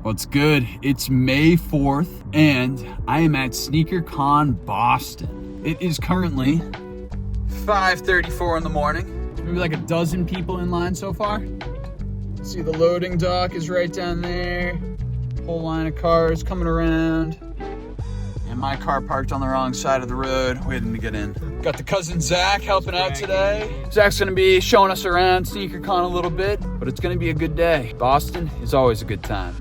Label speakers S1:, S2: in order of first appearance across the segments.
S1: What's good? It's May 4th and I am at SneakerCon Boston. It is currently 5:34 in the morning. Maybe like a dozen people in line so far. See, the loading dock is right down there. Whole line of cars coming around. And my car parked on the wrong side of the road, waiting to get in. Got the cousin Zach helping out today. Zach's gonna be showing us around SneakerCon a little bit, but it's gonna be a good day. Boston is always a good time.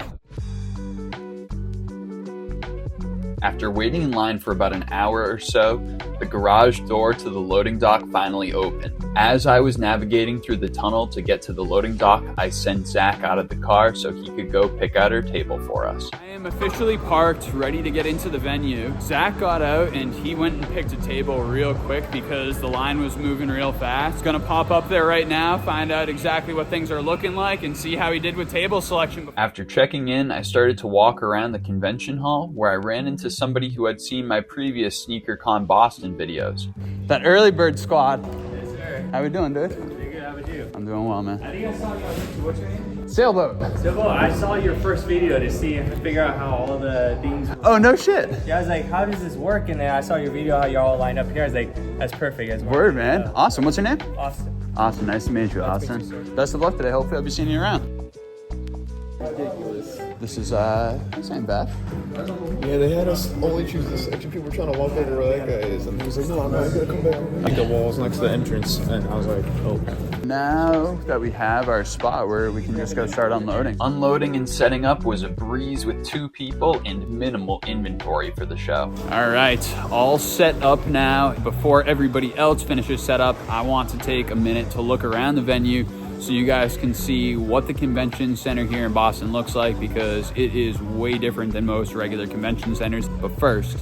S1: After waiting in line for about an hour or so, the garage door to the loading dock finally opened. As I was navigating through the tunnel to get to the loading dock, I sent Zach out of the car so he could go pick out our table for us. I am officially parked, ready to get into the venue. Zach got out and he went and picked a table real quick because the line was moving real fast. He's gonna pop up there right now, find out exactly what things are looking like and see how he did with table selection. After checking in, I started to walk around the convention hall where I ran into somebody who had seen my previous SneakerCon Boston videos. That early bird squad.
S2: Yes, sir.
S1: How we doing, dude?
S2: Pretty good, how about you?
S1: I'm doing well, man.
S2: I think I saw you on, what's your name?
S1: Sailboat.
S2: Sailboat, I saw your first video to see and figure out how all the things work.
S1: Oh, no shit.
S2: Yeah, I was like, how does this work? And then I saw your video, how you're all lined up here. I was like, that's perfect. That's
S1: Word, man. Awesome. What's your name?
S2: Austin.
S1: Austin. Nice to meet you,
S2: Nice to
S1: Austin.
S2: meet you, sir.
S1: Best of luck today. Hopefully I'll be seeing you around.
S3: Ridiculous.
S1: This is, this ain't bad.
S3: Yeah, they had us only choose this section. People were trying to walk over where that guy is, and he was like, no, I'm not gonna come back. Like the walls next to the entrance, and I was like, oh.
S1: Now that we have our spot where we can just go start unloading. Unloading and setting up was a breeze with 2 people and minimal inventory for the show. All right, all set up now. Before everybody else finishes setup, I want to take a minute to look around the venue so you guys can see what the convention center here in Boston looks like, because it is way different than most regular convention centers. But first,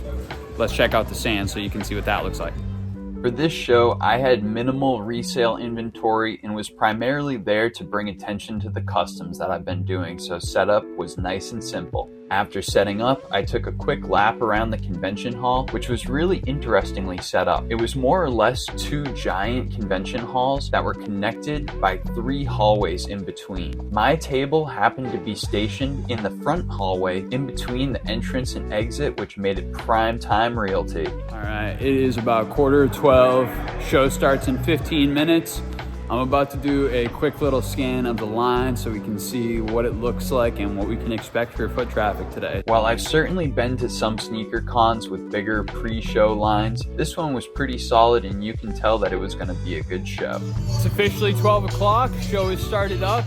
S1: let's check out the stand so you can see what that looks like. For this show, I had minimal resale inventory and was primarily there to bring attention to the customs that I've been doing, so setup was nice and simple. After setting up, I took a quick lap around the convention hall, which was really interestingly set up. It was more or less 2 giant convention halls that were connected by 3 hallways in between. My table happened to be stationed in the front hallway in between the entrance and exit, which made it prime time realty. All right, it is about 11:45. Show starts in 15 minutes. I'm about to do a quick little scan of the line so we can see what it looks like and what we can expect for foot traffic today. While I've certainly been to some sneaker cons with bigger pre-show lines, this one was pretty solid and you can tell that it was going to be a good show. It's officially 12 o'clock, show is started up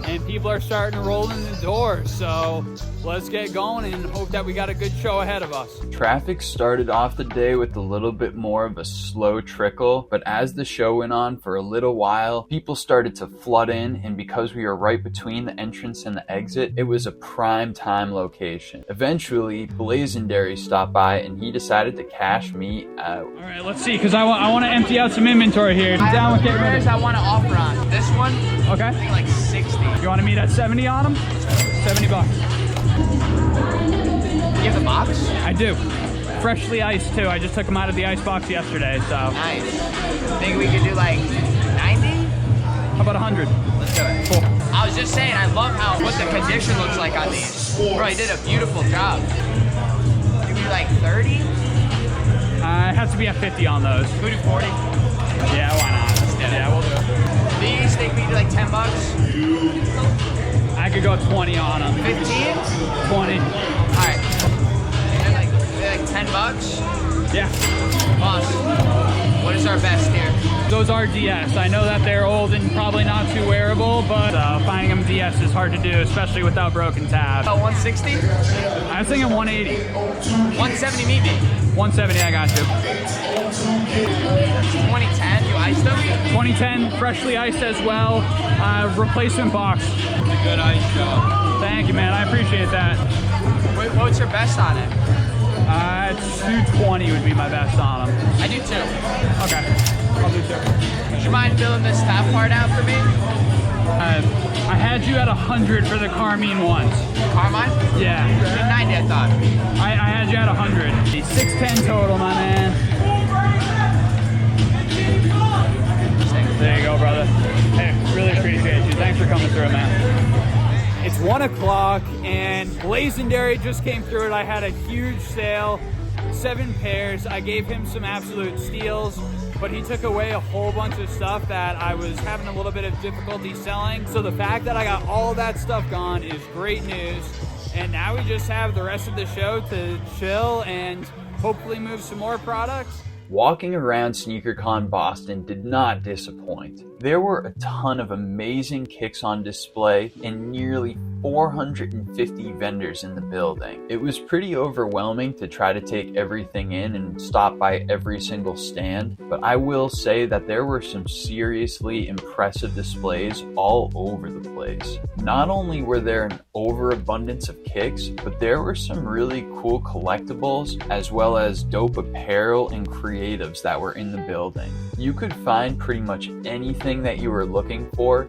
S1: and people are starting to roll in the door, so let's get going and hope that we got a good show ahead of us. Traffic started off the day with a little bit more of a slow trickle, but as the show went on for a little while, people started to flood in, and because we were right between the entrance and the exit, it was a prime time location. Eventually, Blazendary stopped by and he decided to cash me out. All right, let's see, because I want to empty out some inventory here.
S4: Down with getting I want to offer on. This one,
S1: okay.
S4: I think like 60.
S1: You want to meet at 70 on them? 70 bucks.
S4: You have the box?
S1: I do. Freshly iced too. I just took them out of the ice box yesterday, so.
S4: Nice. Think we could do like 90?
S1: How about 100?
S4: Let's do it.
S1: Cool.
S4: I was just saying, I love what the condition looks like on these. Bro, you did a beautiful job. You do like 30?
S1: It has to be at 50 on those.
S4: Can we do 40?
S1: Yeah, why not? Yeah, we'll do it.
S4: These, think we do like 10 bucks?
S1: I could go 20 on them.
S4: 15?
S1: 20.
S4: Alright. They're like 10 bucks?
S1: Yeah.
S4: Boss, what is our best here?
S1: Those are DS. I know that they're old and probably not too wearable, but finding them DS is hard to do, especially without broken tabs.
S4: 160?
S1: I was thinking 180.
S4: 170 meet me.
S1: 170, I got you.
S4: 2010, you iced them?
S1: 2010, freshly iced as well. Replacement box.
S4: It's a good ice job.
S1: Thank you, man. I appreciate that.
S4: What's your best on it?
S1: 220 would be my best on them.
S4: I do 2.
S1: Okay, I'll do 2.
S4: Would you mind filling this top part out for me?
S1: I had you at 100 for the Carmine ones.
S4: Carmine?
S1: Yeah.
S4: 90, I thought.
S1: I had you at 100. 610 total, my man. There you go, brother. Hey, really appreciate you. Thanks for coming through, man. It's 1 o'clock and Blazendary just came through it. I had a huge sale, 7 pairs. I gave him some absolute steals, but he took away a whole bunch of stuff that I was having a little bit of difficulty selling. So the fact that I got all that stuff gone is great news. And now we just have the rest of the show to chill and hopefully move some more products. Walking around SneakerCon Boston did not disappoint. There were a ton of amazing kicks on display and nearly 450 vendors in the building. It was pretty overwhelming to try to take everything in and stop by every single stand, but I will say that there were some seriously impressive displays all over the place. Not only were there an overabundance of kicks, but there were some really cool collectibles as well as dope apparel and creatives that were in the building. You could find pretty much anything that you were looking for,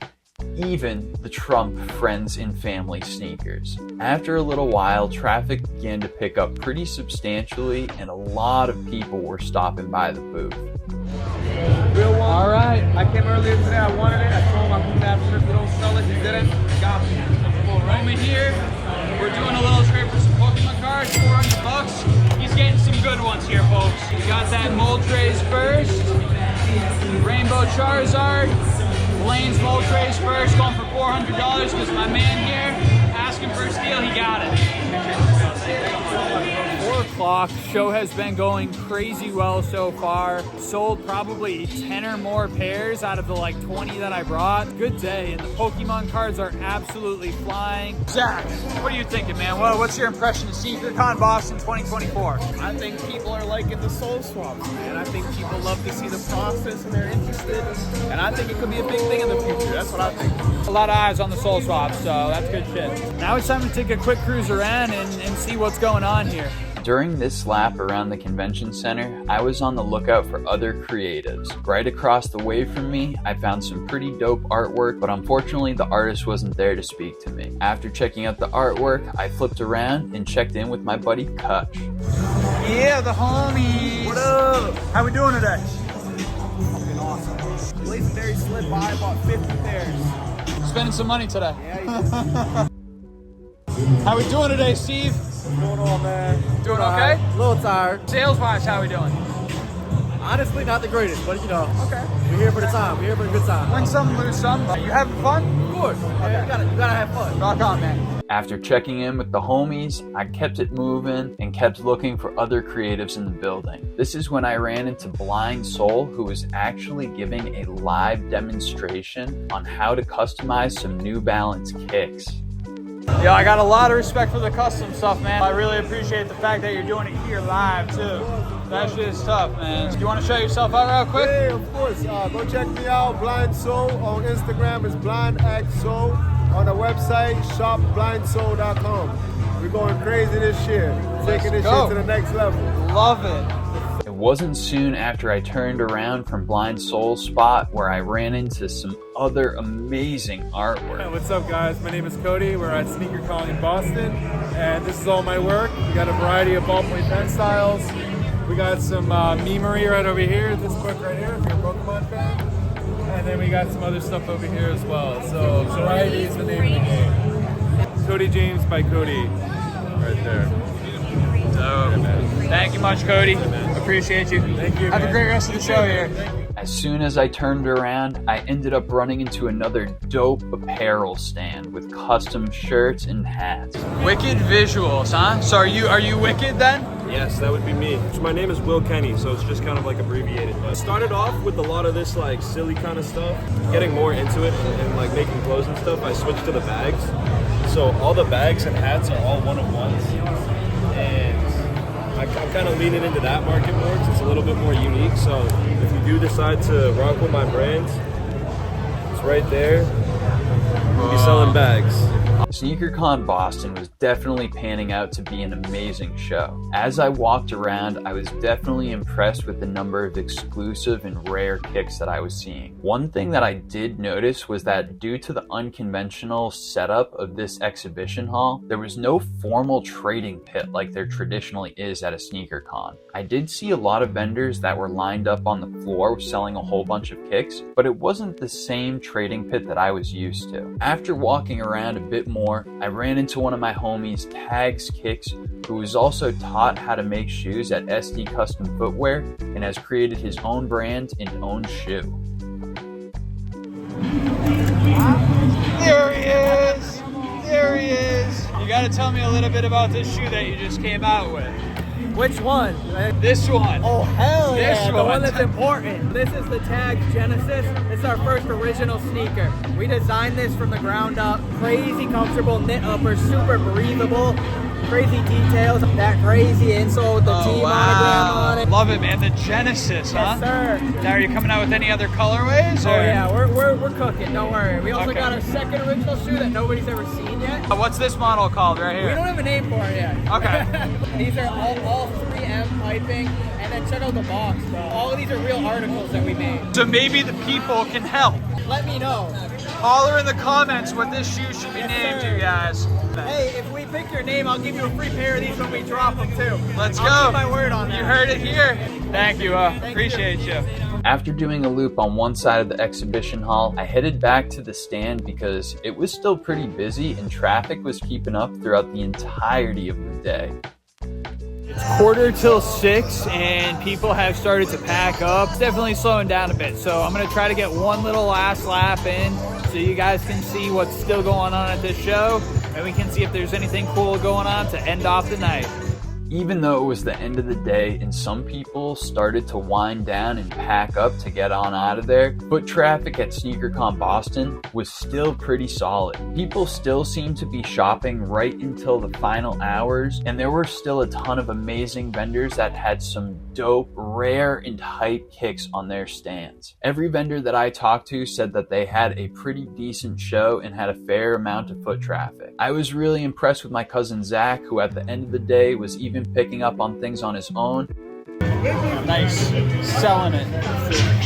S1: even the Trump friends and family sneakers. After a little while, traffic began to pick up pretty substantially and a lot of people were stopping by the booth.
S2: Real one.
S1: All right.
S2: I came earlier today. I wanted it. I told him I'm coming after if they don't sell it. He didn't. Got me.
S1: Roman here. We're doing a little trade for some Pokemon cards, $400. He's getting some good ones here, folks. We got that Moltres first, Rainbow Charizard, Blaine's Moltres first, going for $400 because my man here asking for a steal. He got it. 4 o'clock. Show has been going crazy well so far. Sold probably 10 or more pairs out of the like 20 that I brought. Good day, and the Pokemon cards are absolutely flying. Zach, what are you thinking, man? What's your impression of SneakerCon Boston 2024?
S3: I think people are liking the soul swaps, man. I think people love to see the process and they're interested. And I think it could be a big thing in the future. That's what I think.
S1: A lot of eyes on the soul swap, so that's good shit. Now it's time to take a quick cruise around and see what's going on here. During this lap around the convention center, I was on the lookout for other creatives. Right across the way from me, I found some pretty dope artwork, but unfortunately the artist wasn't there to speak to me. After checking out the artwork, I flipped around and checked in with my buddy Kutch. Yeah, the homies!
S3: What up?
S1: How we doing today?
S3: Fucking awesome. Blazendary slid by, I bought 50 pairs.
S1: Spending some money today.
S3: Yeah,
S1: How we doing today, Steve?
S3: what's going on, man?
S1: Doing okay?
S3: A little tired.
S1: Sales-wise, how we doing?
S3: Honestly, not the greatest, but you know.
S1: Okay.
S3: We're here for the time. We're here for a good time.
S1: Win some, lose some. You having fun?
S3: Of course. Okay. You gotta have fun.
S1: Rock on, man. After checking in with the homies, I kept it moving and kept looking for other creatives in the building. This is when I ran into Blind Soul, who was actually giving a live demonstration on how to customize some New Balance kicks. Yeah, I got a lot of respect for the custom stuff, man. I really appreciate the fact that you're doing it here live, too. That shit is tough, man. Do you want to show yourself out real quick?
S5: Hey, of course. Go check me out, Blind Soul. On Instagram is BlindXSoul. On the website, shopblindsoul.com. We're going crazy this year. Taking this shit to the next level.
S1: Love it. It wasn't soon after I turned around from Blind Soul's spot where I ran into some other amazing artwork.
S6: What's up, guys? My name is Cody. We're at SneakerCon in Boston, and this is all my work. We got a variety of ballpoint pen styles. We got some memery right over here, this book right here, if you're a Pokemon fan. And then we got some other stuff over here as well. So variety is the name of the game. Cody James by Cody, right there.
S1: Thank you much, Cody. Appreciate you.
S6: Thank you,
S1: Have
S6: man.
S1: a great rest of the show here. As soon as I turned around, I ended up running into another dope apparel stand with custom shirts and hats. Wicked visuals, huh? So are you Wicked then?
S7: Yes, that would be me. So my name is Will Kenny, so it's just kind of like abbreviated. I started off with a lot of this like silly kind of stuff. Getting more into it and like making clothes and stuff, I switched to the bags. So all the bags and hats are all one-of-ones. And I'm kind of leaning into that market more because it's a little bit more unique. So if you do decide to rock with my brand, it's right there. We'll be selling bags.
S1: SneakerCon Boston was definitely panning out to be an amazing show. As I walked around, I was definitely impressed with the number of exclusive and rare kicks that I was seeing. One thing that I did notice was that due to the unconventional setup of this exhibition hall, there was no formal trading pit like there traditionally is at a SneakerCon. I did see a lot of vendors that were lined up on the floor selling a whole bunch of kicks, but it wasn't the same trading pit that I was used to. After walking around a bit more, I ran into one of my homies, Tags Kicks, who was also taught how to make shoes at SD Custom Footwear and has created his own brand and own shoe.
S8: There he is! There he is! You gotta tell me a little bit about this shoe that you just came out with.
S2: Which one?
S8: This one.
S2: Oh, hell yeah,
S8: This
S2: the
S8: one.
S2: one that's important. This is the Tag Genesis. It's our first original sneaker. We designed this from the ground up. Crazy comfortable knit upper, super breathable. Crazy details, that crazy insole with the T monogram on it.
S8: Love it, man. The Genesis, huh?
S2: Yes, sir.
S8: Now, are you coming out with any other colorways?
S2: Oh
S8: or-
S2: yeah, we're cooking, don't worry. We also
S8: Okay.
S2: got our second original shoe that nobody's ever seen yet.
S8: What's this model called right
S2: We
S8: here?
S2: don't have a name for it yet.
S8: Okay.
S2: These are all 3M piping, and then check out the box, bro. All of these are real articles that we made.
S8: So maybe the people can help.
S2: Let me know.
S8: Holler in the comments what this shoe should be
S2: Yes,
S8: named,
S2: sir.
S8: you guys.
S2: Hey, if we pick your name, I'll give you a free pair of these when we drop them too.
S8: Let's
S2: I'll
S8: go.
S2: keep my word on that.
S8: You heard it here. Thank you. Appreciate you.
S1: After doing a loop on one side of the exhibition hall, I headed back to the stand because it was still pretty busy and traffic was keeping up throughout the entirety of the day.
S8: It's 6:45 and people have started to pack up. It's definitely slowing down a bit. So I'm gonna try to get one little last lap in so you guys can see what's still going on at this show and we can see if there's anything cool going on to end off the night.
S1: Even though it was the end of the day and some people started to wind down and pack up to get on out of there, foot traffic at SneakerCon Boston was still pretty solid. People still seemed to be shopping right until the final hours, and there were still a ton of amazing vendors that had some dope, rare, and hype kicks on their stands. Every vendor that I talked to said that they had a pretty decent show and had a fair amount of foot traffic. I was really impressed with my cousin Zach, who at the end of the day was even picking up on things on his own.
S8: Nice. Selling it.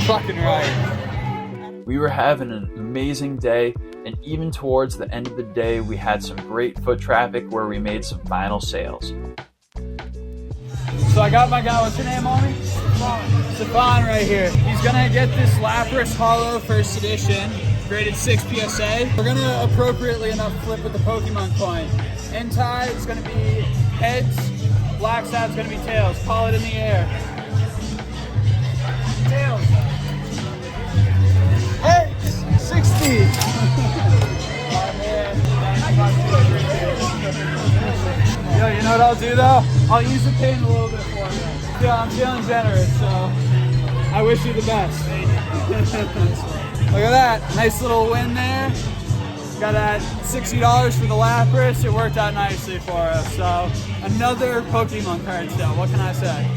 S8: Fucking right.
S1: We were having an amazing day, and even towards the end of the day, we had some great foot traffic where we made some final sales.
S8: So I got my guy, what's your name, homie? Stefan right here. He's gonna get this Lapras Hollow First Edition, graded 6 PSA. We're gonna appropriately enough flip with the Pokemon coin. End tie is gonna be heads, black side's gonna be tails. Call it in the air. Tails. Heads, 60. Yo, you know what I'll do though? I'll use the paint a little bit for you. Yeah, I'm feeling generous, so I wish you the best. Look at that, nice little win there. Got that $60 for the Lapras. It worked out nicely for us. So another Pokemon card sale. What can I say?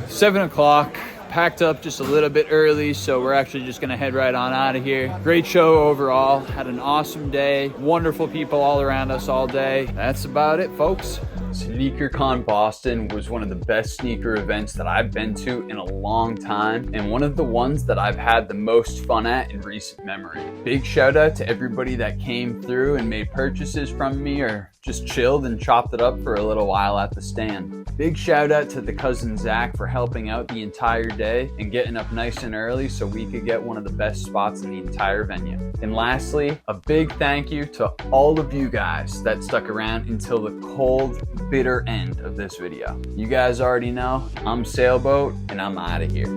S8: 7 o'clock. Packed up just a little bit early, so we're actually just gonna head right on out of here. Great show overall. Had an awesome day. Wonderful people all around us all day. That's about it, folks.
S1: SneakerCon Boston was one of the best sneaker events that I've been to in a long time, and one of the ones that I've had the most fun at in recent memory. Big shout out to everybody that came through and made purchases from me or just chilled and chopped it up for a little while at the stand. Big shout out to the cousin Zach for helping out the entire day and getting up nice and early so we could get one of the best spots in the entire venue. And lastly, a big thank you to all of you guys that stuck around until the cold, bitter end of this video. You guys already know, I'm Sailboat and I'm out of here.